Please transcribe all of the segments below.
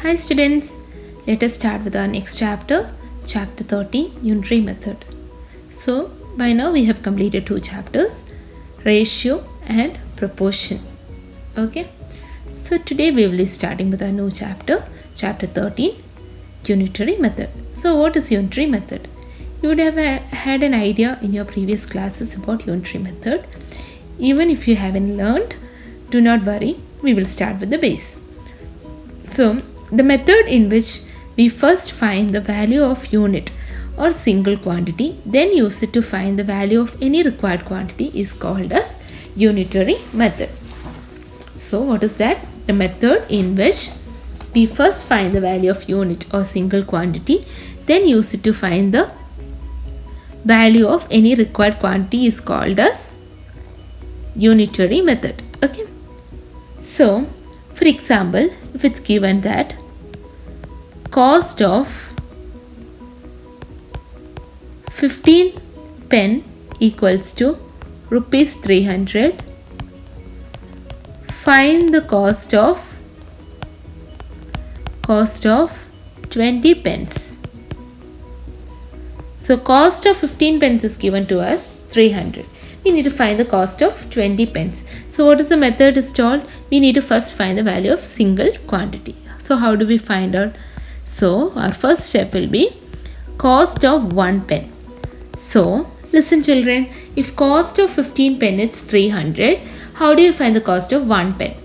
Hi students, let us start with our next chapter, chapter 13, unitary method. So by now we have completed two chapters, ratio and proportion. Okay, so today we will be starting with our new chapter, chapter 13, unitary method. So what is unitary method? You would have had an idea in your previous classes about unitary method. Even if you haven't learned, do not worry, we will start with the base. So the method in which we first find the value of unit or single quantity, then use it to find the value of any required quantity is called as unitary method. So what is that? The method in which we first find the value of unit or single quantity, then use it to find the value of any required quantity is called as unitary method. Okay. So for example, if it's given that cost of 15 pen equals to rupees 300, find the cost of 20 pence. So cost of 15 pence is given to us 300. We need to find the cost of 20 pence. So what is the method is told? We need to first find the value of single quantity. So how do we find out? So our first step will be cost of 1 pen. So listen children, if cost of 15 pen is 300, how do you find the cost of 1 pen?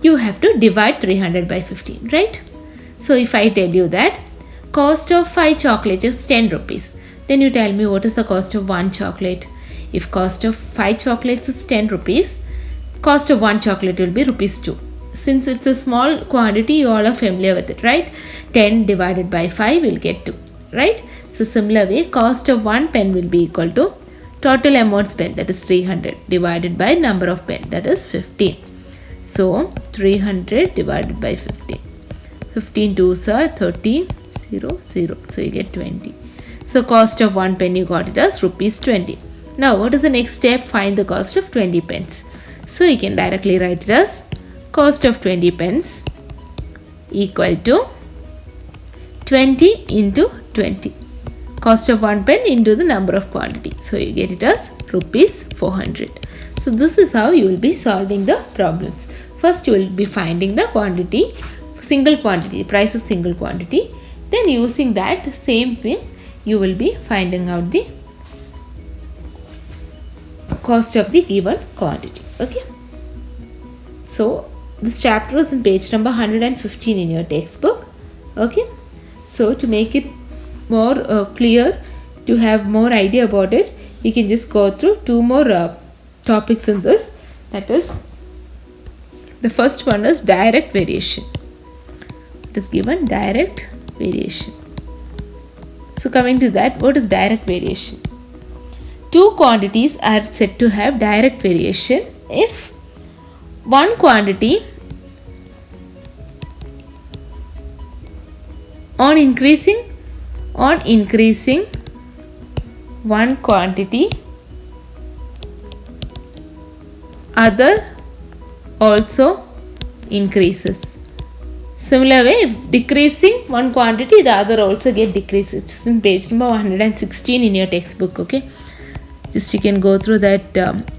You have to divide 300 by 15, right? So if I tell you that cost of 5 chocolates is 10 rupees, then you tell me what is the cost of 1 chocolate. If cost of 5 chocolates is 10 rupees, cost of 1 chocolate will be rupees 2. Since it's a small quantity, you all are familiar with it, right? 10 divided by 5 will get 2, right? So similar way, cost of 1 pen will be equal to total amount spent, that is 300, divided by number of pen, that is 15. So 300 divided by 15. 15 2s are 30, 0, 0. So you get 20. So cost of 1 pen you got it as rupees 20. Now what is the next step? Find the cost of 20 pence. So you can directly write it as cost of 20 pence equal to 20 into 20. Cost of 1 pen into the number of quantity. So you get it as rupees 400. So this is how you will be solving the problems. First you will be finding the quantity, single quantity, price of single quantity. Then using that same thing, you will be finding out the cost of the given quantity. Okay. So this chapter is in page number 115 in your textbook. Okay. So to make it more clear, to have more idea about it, we can just go through two more topics in this. That is, the first one is direct variation. It is given direct variation. So coming to that, what is direct variation? Two quantities are said to have direct variation if one quantity on increasing one quantity, other also increases. Similar way, if decreasing one quantity, the other also get decreased. It's in page number 116 in your textbook. Okay, just you can go through that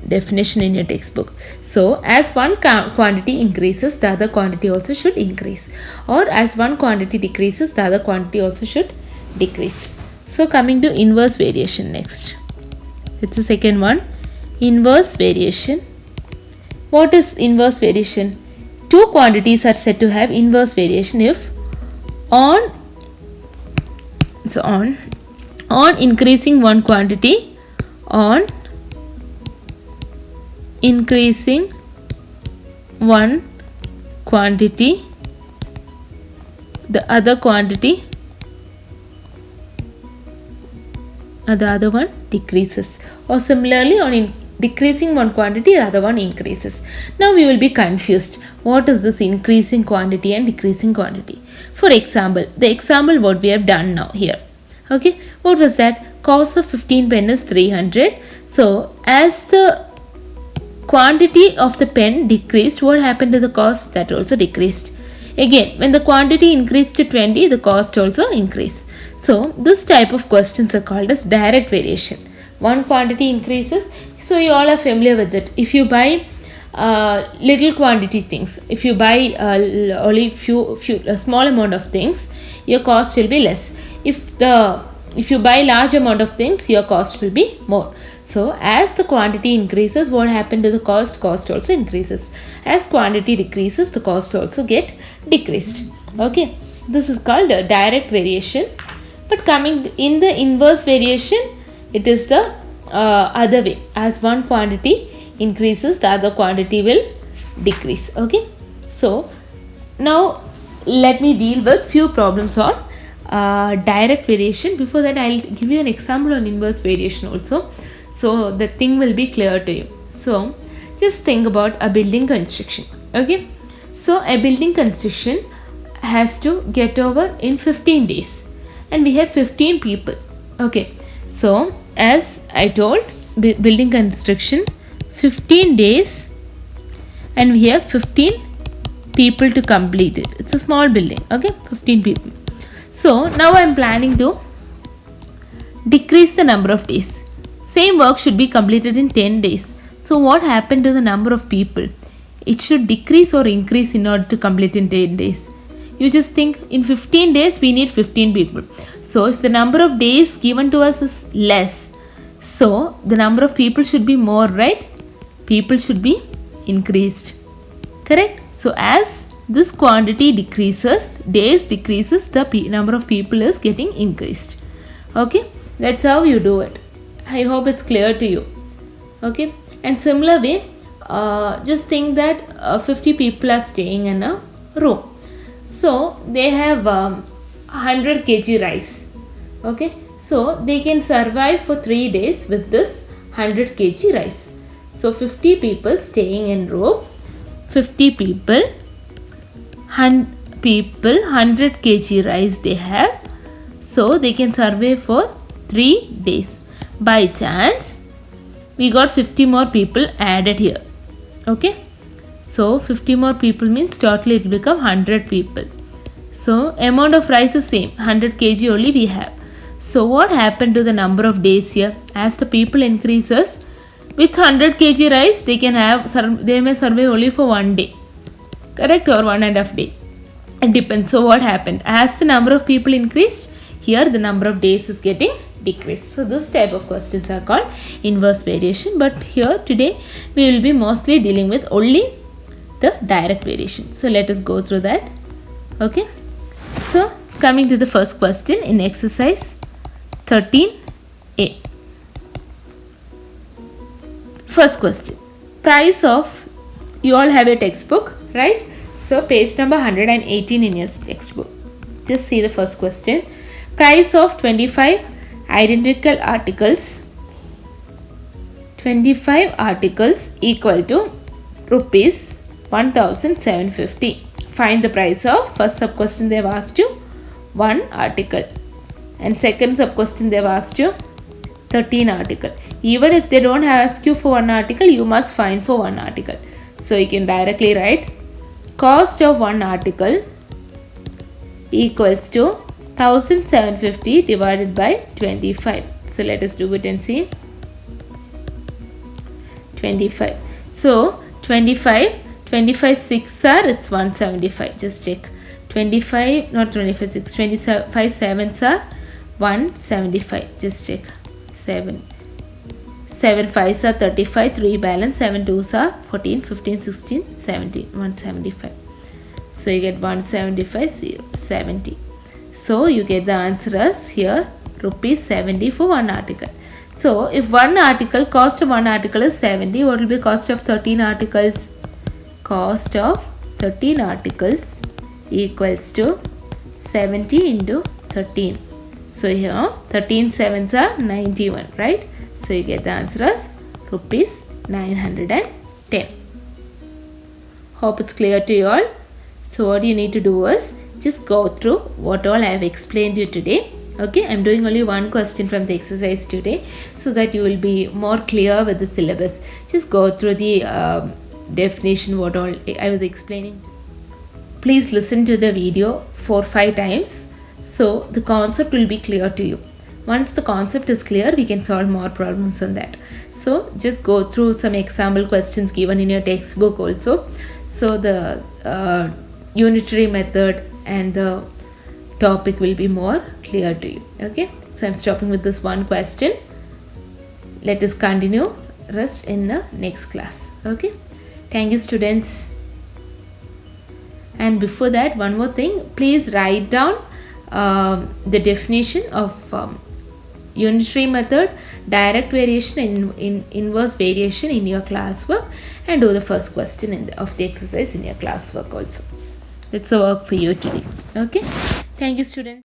definition in your textbook. So as one quantity increases, the other quantity also should increase, or as one quantity decreases, the other quantity also should decrease. So coming to inverse variation next. It's the second one, inverse variation. What is inverse variation? Two quantities are said to have inverse variation if on increasing one quantity, on increasing one quantity, the other quantity, the other one decreases, or similarly on decreasing one quantity, the other one increases. Now we will be confused. What is this increasing quantity and decreasing quantity? For example, the example what we have done now here. Okay, what was that? Cost of 15 pen is 300. So as the quantity of the pen decreased, what happened to the cost? That also decreased. Again, when the quantity increased to 20, the cost also increased. So this type of questions are called as direct variation. One quantity increases, so you all are familiar with it. If you buy little quantity things, if you buy only a small amount of things, your cost will be less. If you buy large amount of things, your cost will be more. So as the quantity increases, what happened to the cost? Cost also increases. As quantity decreases, the cost also get decreased. Okay, this is called a direct variation. But coming in the inverse variation, it is the other way. As one quantity increases, the other quantity will decrease. Okay, so now let me deal with few problems on direct variation. Before that, I'll give you an example on inverse variation also, so the thing will be clear to you. So just think about a building construction. Okay, so a building construction has to get over in 15 days, and we have 15 people. Okay, so as I told, building construction 15 days, and we have 15 people to complete it. It's a small building. Okay, 15 people. So now I am planning to decrease the number of days. Same work should be completed in 10 days. So what happened to the number of people? It should decrease or increase in order to complete in 10 days. You just think in 15 days we need 15 people. So if the number of days given to us is less, so the number of people should be more, right? People should be increased. Correct? So as this quantity decreases, days decreases, the number of people is getting increased. Okay, that's how you do it. I hope it's clear to you. Okay, and similar way, just think that 50 people are staying in a room. So they have 100 kg rice. Okay, so they can survive for 3 days with this 100 kg rice. So 50 people staying in room, 50 people, 100 kg rice they have, so they can survive for 3 days. By chance, we got 50 more people added here. Okay, so 50 more people means totally it will become 100 people. So amount of rice is same, 100 kg only we have. So what happened to the number of days here? As the people increases, with 100 kg rice they may survive only for 1 day. Correct? Or 1.5 day. It depends. So what happened? As the number of people increased, here the number of days is getting decreased. So this type of questions are called inverse variation. But here today we will be mostly dealing with only the direct variation. So let us go through that. Okay. So coming to the first question in exercise 13a. First question. Price of, you all have a textbook, right? So page number 118 in your textbook. Just see the first question. Price of 25 identical articles. 25 articles equal to rupees 1750. Find the price of, first sub question they have asked you 1 article, and second sub question they have asked you 13 article. Even if they don't ask you for 1 article, you must find for 1 article. So you can directly write cost of 1 article equals to 1750 divided by 25. So let us do it and see. 25. So 25 6 are, it's 175. Just check. 25, not 25 6, 25 7s are 175. Just check. 7 5s are 35, 3 balance, 7 2s are 14, 15, 16, 17, 175. So you get 175, 0, 70. So you get the answer as here rupees 70 for 1 article. So if 1 article, cost of 1 article is 70, what will be cost of 13 articles? Cost of 13 articles equals to 70 into 13. So here 13 sevens are 91, right? So you get the answer as rupees 910. Hope it's clear to you all. So what you need to do is just go through what all I have explained to you today. Okay, I'm doing only one question from the exercise today so that you will be more clear with the syllabus. Just go through the definition, what all I was explaining. please listen to the video 4-5 times so the concept will be clear to you. Once the concept is clear, we can solve more problems on that. So just go through some example questions given in your textbook also. So the unitary method and the topic will be more clear to you. Okay, so I'm stopping with this one question. Let us continue rest in the next class. Okay, thank you students. And before that, one more thing, please write down the definition of unitary method, direct variation, in inverse variation in your classwork, and do the first question of the exercise in your classwork also. It's a work for you today. Okay, thank you students.